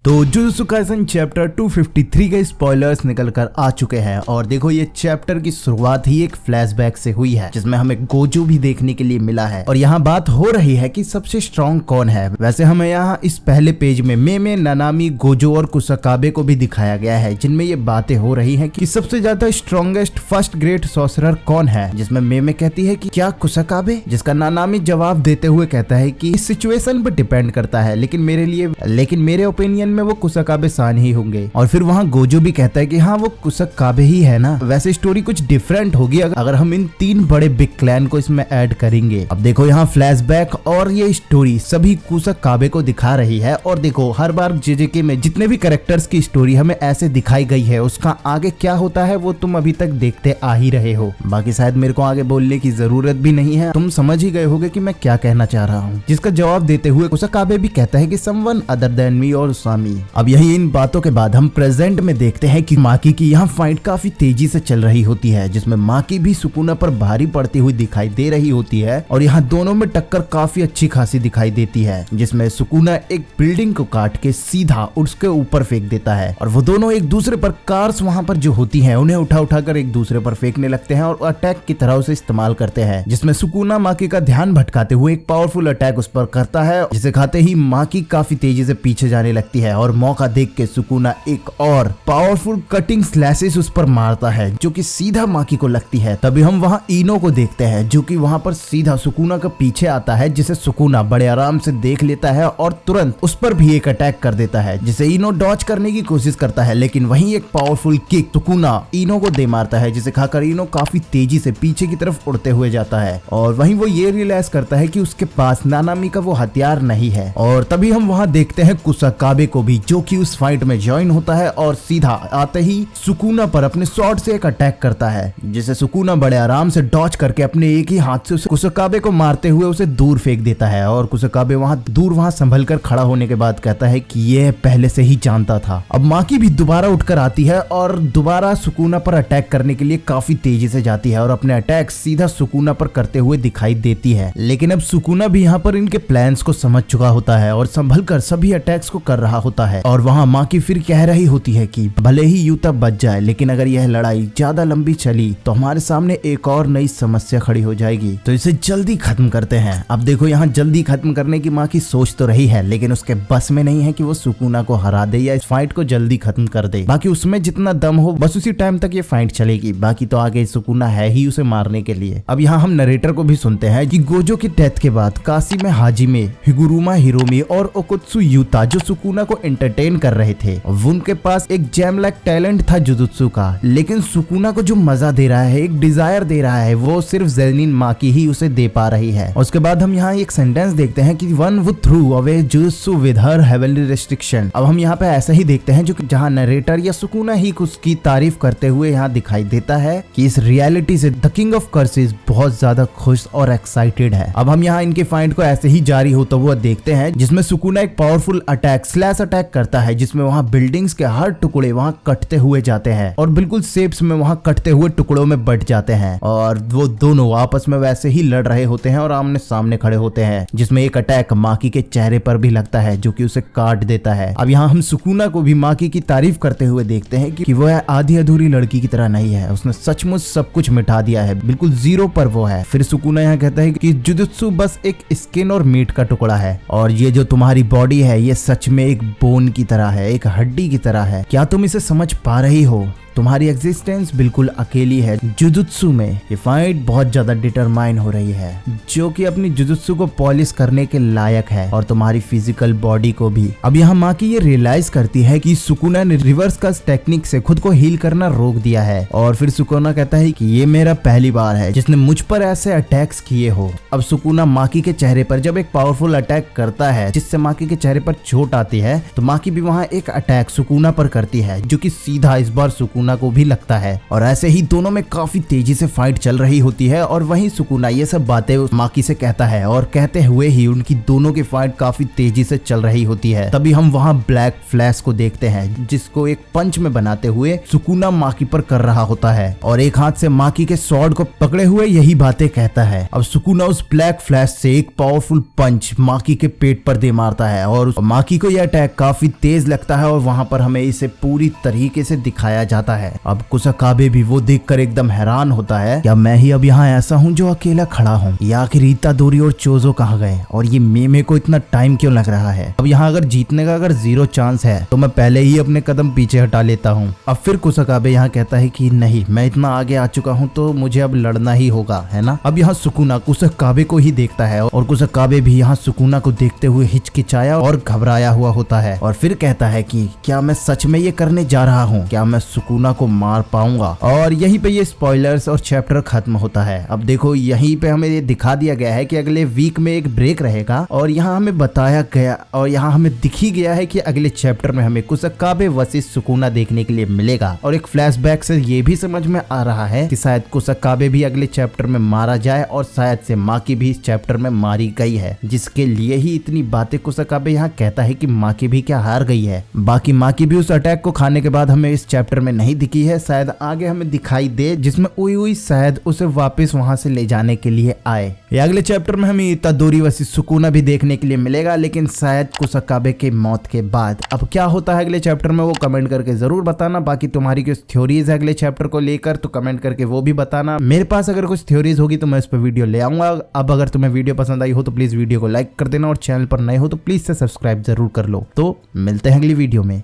तो jujutsu Kaisen chapter 253 के spoilers निकल कर आ चुके हैं और देखो ये चैप्टर की शुरुआत ही एक फ्लैशबैक से हुई है जिसमें हमें गोजो भी देखने के लिए मिला है और यहाँ बात हो रही है कि सबसे स्ट्रॉन्ग कौन है। वैसे हमें यहाँ इस पहले पेज में मेमे, नानामी, गोजो और कुसाकाबे को भी दिखाया गया है जिनमें ये बातें हो रही है कि सबसे ज्यादा स्ट्रॉन्गेस्ट फर्स्ट ग्रेड सॉर्सरर कौन है, जिसमें मेमे कहती है कि क्या कुसाकाबे, जिसका नानामी जवाब देते हुए कहता है कि इस सिचुएशन पर डिपेंड करता है लेकिन मेरे ओपिनियन में वो कुसाकाबे सान ही होंगे। और फिर वहाँ गोजो भी कहता है कि हाँ वो कुसाकाबे ही है ना। वैसे स्टोरी कुछ डिफरेंट होगी अगर हम इन तीन बड़े बिग क्लैन को इसमें ऐड करेंगे। अब देखो यहाँ फ्लैशबैक और ये स्टोरी सभी कुसाकाबे को दिखा रही है और देखो हर बार जेजेके में जितने भी कैरेक्टर्स की स्टोरी हमें ऐसे दिखाई गई है उसका आगे क्या होता है वो तुम अभी तक देखते आ ही रहे हो। बाकी शायद मेरे को आगे बोलने की जरूरत भी नहीं है, तुम समझ ही गए होगे कि मैं क्या कहना चाह रहा हूँ। जिसका जवाब देते हुए कुसाकाबे भी कहता है कि समवन अदर देन मी और उसामी। अब यही इन बातों के बाद हम प्रेजेंट में देखते हैं कि माकी की यहाँ फाइट काफी तेजी से चल रही होती है जिसमें माकी भी सुकुना पर भारी पड़ती हुई दिखाई दे रही होती है और यहाँ दोनों में टक्कर काफी अच्छी खासी दिखाई देती है जिसमें सुकुना एक बिल्डिंग को काट के सीधा उसके ऊपर फेंक देता है और वो दोनों एक दूसरे पर कार्स वहाँ पर जो होती हैं उन्हें उठा कर एक दूसरे पर फेंकने लगते हैं और अटैक की तरह उसे इस्तेमाल करते हैं, जिसमें सुकुना माकी का ध्यान भटकाते हुए एक पावरफुल अटैक उस पर करता है जिसे खाते ही माकी काफी तेजी से पीछे जाने लगती है और मौका देख के सुकुना एक और पावरफुल कटिंग स्लैशेस उस पर मारता है जो कि सीधा माकी को लगती है। तभी हम वहाँ इनो को देखते हैं जो कि वहाँ पर सीधा सुकुना का पीछे आता है जिसे सुकुना बड़े आराम से देख लेता है और तुरंत उस पर भी एक अटैक कर देता है जिसे इनो डॉज करने की कोशिश करता है, लेकिन वहीं एक पावरफुल किक सुकुना इनो को दे मारता है जिसे खाकर इनो काफी तेजी से पीछे की तरफ उड़ते हुए जाता है और वहीं वो ये रियलाइज करता है कि उसके पास नानामी का वो हथियार नहीं है। और तभी हम वहाँ देखते हैं कुसाकाबे को भी जो कि उस फाइट में ज्वाइन होता है और सीधा आते ही सुकुना पर अपने स्वॉर्ड से एक अटैक करता है जिसे सुकुना बड़े आराम से डॉज करके अपने एक ही हाथ से कुसाकाबे को मारते हुए उसे दूर फेंक देता है और कुसाकाबे वहाँ संभल कर खड़ा होने के बाद कहता है कि यह पहले से ही जानता था। अब माकी भी दोबारा उठकर आती है और दोबारा सुकुना पर अटैक करने के लिए काफी तेजी से जाती है और अपने अटैक सीधा सुकुना पर करते हुए दिखाई देती है, लेकिन अब सुकुना भी यहाँ पर इनके प्लान्स को समझ चुका होता है और संभल कर सभी अटैक्स को कर रहा होता है। और वहाँ माकी फिर कह रही होती है कि भले ही यूता बच जाए लेकिन अगर यह लड़ाई ज्यादा लंबी चली तो हमारे सामने एक और नई समस्या खड़ी हो जाएगी, तो इसे जल्दी खत्म करते हैं। अब देखो यहाँ जल्दी खत्म करने की माकी सोच तो रही है लेकिन उसके बस में नहीं है कि वो सुकुना को हरा दे या इस फाइट को जल्दी खत्म कर दे। बाकी उसमें जितना दम हो बस उसी टाइम तक ये फाइट चलेगी, बाकी तो आगे सुकुना है ही उसे मारने के लिए। अब यहाँ हम नरेटर को भी सुनते हैं कि गोजो की डेथ के बाद काशी में हाजिमे, हिगुरुमा हिरोमी और ओकोत्सु यूता जो सुकुना को एंटरटेन कर रहे थे उनके पास एक जेम लाइक टैलेंट था जुजुत्सु का, लेकिन सुकुना को जो मजा दे रहा है, एक डिजायर दे रहा है, वो सिर्फ ज़ेनिन माकी ही उसे दे पा रही है। उसके बाद हम यहाँ एक सेंटेंस देखते हैं कि one would through away jujutsu with her heavenly restriction. अब हम यहाँ पे ऐसा ही देखते हैं जो कि जहाँ नरेटर या सुकुना ही उसकी तारीफ करते हुए यहाँ दिखाई देता है कि इस रियलिटी से द किंग ऑफ कर्सेस बहुत ज्यादा खुश और एक्साइटेड है। अब हम यहाँ इनके फाइट को ऐसे ही जारी होता हुआ देखते हैं जिसमें सुकुना एक पावरफुल अटैक स्लैश अटैक करता है जिसमें वहाँ बिल्डिंग्स के हर टुकड़े वहाँ कटते हुए जाते हैं और बिल्कुल शेप्स में वहाँ कटते हुए टुकड़ों में बट जाते हैं और वो दोनों आपस में वैसे ही लड़ रहे होते हैं और आमने सामने खड़े होते हैं, जिसमें एक अटैक माकी के चेहरे पर भी लगता है जो कि उसे काट देता है। अब यहाँ हम सुकुना को भी माकी की तारीफ करते हुए देखते हैं कि वो आधी अधूरी लड़की की तरह नहीं है, उसने सचमुच सब कुछ मिटा दिया है, बिल्कुल जीरो पर वो है। फिर सुकुना यहाँ कहता है कि जुजुत्सु बस एक स्किन और मीट का टुकड़ा है और ये जो तुम्हारी बॉडी है ये सच में एक बोन की तरह है, एक हड्डी की तरह है। क्या तुम इसे समझ पा रही हो? तुम्हारी एग्जिस्टेंस बिल्कुल अकेली है। जुजुत्सु में ये फाइट बहुत ज्यादा डिटरमाइन हो रही है जो कि अपनी जुजुत्सु को पॉलिश करने के लायक है और तुम्हारी फिजिकल बॉडी को भी। अब यहाँ माकी ये रियलाइज करती है कि सुकुना ने रिवर्स का टेक्निक से खुद को हील करना रोक दिया है और फिर सुकुना कहता है कि ये मेरा पहली बार है जिसने मुझ पर ऐसे अटैक्स किए हो। अब सुकुना माकी के चेहरे पर जब एक पावरफुल अटैक करता है जिससे माकी के चेहरे पर चोट आती है तो माकी भी वहाँ एक अटैक सुकुना पर करती है जो कि सीधा इस बार सुकुना को भी लगता है और ऐसे ही दोनों में काफी तेजी से फाइट चल रही होती है और वहीं सुकुना ये सब बातें माकी से कहता है और कहते हुए ही उनकी दोनों की फाइट काफी तेजी से चल रही होती है। तभी हम वहाँ ब्लैक फ्लैश को देखते हैं जिसको एक पंच में बनाते हुए सुकुना माकी पर कर रहा होता है और एक हाथ से माकी के स्वॉर्ड को पकड़े हुए यही बातें कहता है। अब सुकुना उस ब्लैक फ्लैश से एक पावरफुल पंच माकी के पेट पर दे मारता है और माकी को यह अटैक काफी तेज लगता है और वहाँ पर हमें इसे पूरी तरीके से दिखाया जाता है। अब कुसाकाबे भी वो देखकर एकदम हैरान होता है, क्या मैं ही अब यहाँ ऐसा हूँ जो अकेला खड़ा हूँ, या आखिर इतादोरी और चोजो कहाँ गए और ये मेमे को इतना टाइम क्यों लग रहा है। अब यहाँ अगर जीतने का अगर 0 चांस है तो मैं पहले ही अपने कदम पीछे हटा लेता हूँ। अब फिर कुसाकाबे यहाँ कहता है कि नहीं, मैं इतना आगे आ चुका हूँ तो मुझे अब लड़ना ही होगा, है ना। अब यहाँ सुकुना कुसाकाबे को ही देखता है और कुसाकाबे भी यहाँ सुकुना को देखते हुए हिचकिचाया और घबराया हुआ होता है और फिर कहता है कि क्या मैं सच में ये करने जा रहा हूँ, क्या मैं सुकुना को मार पाऊंगा। और यहीं पे ये स्पॉयलर्स और चैप्टर खत्म होता है। अब देखो यहीं पे हमें ये दिखा दिया गया है कि अगले वीक में एक ब्रेक रहेगा और यहाँ हमें बताया गया और यहाँ हमें दिख ही गया है कि अगले चैप्टर में हमें कुसाकाबे वर्सेस सुकुना देखने के लिए मिलेगा। और एक फ्लैशबैक से ये भी समझ में आ रहा है कि शायद कुसाकाबे भी अगले चैप्टर में मारा जाए और शायद से माकी भी इस चैप्टर में मारी गई है, जिसके लिए ही इतनी बातें कुसाकाबे यहाँ कहता है कि माकी भी क्या हार गई है। बाकी माकी भी उस अटैक को खाने के बाद हमें इस चैप्टर में नहीं दिखी है, शायद आगे हमें दिखाई दे जिसमें उई शायद उसे वापस वहां से ले जाने के लिए आए। या अगले चैप्टर में हमें इतादोरी वर्सेस सुकुना भी देखने के लिए मिलेगा, लेकिन शायद कुसाकाबे के मौत के बाद। अब क्या होता है अगले चैप्टर में वो कमेंट करके जरूर बताना। बाकी तुम्हारी कुछ थ्योरीज है अगले चैप्टर को लेकर तो कमेंट करके वो भी बताना। मेरे पास अगर कुछ थ्योरीज होगी तो मैं इस पर वीडियो ले आऊंगा। अब अगर तुम्हें वीडियो पसंद आई हो तो प्लीज वीडियो को लाइक कर देना और चैनल पर नए हो तो प्लीज से सब्सक्राइब जरूर कर लो। तो मिलते हैं अगली वीडियो में।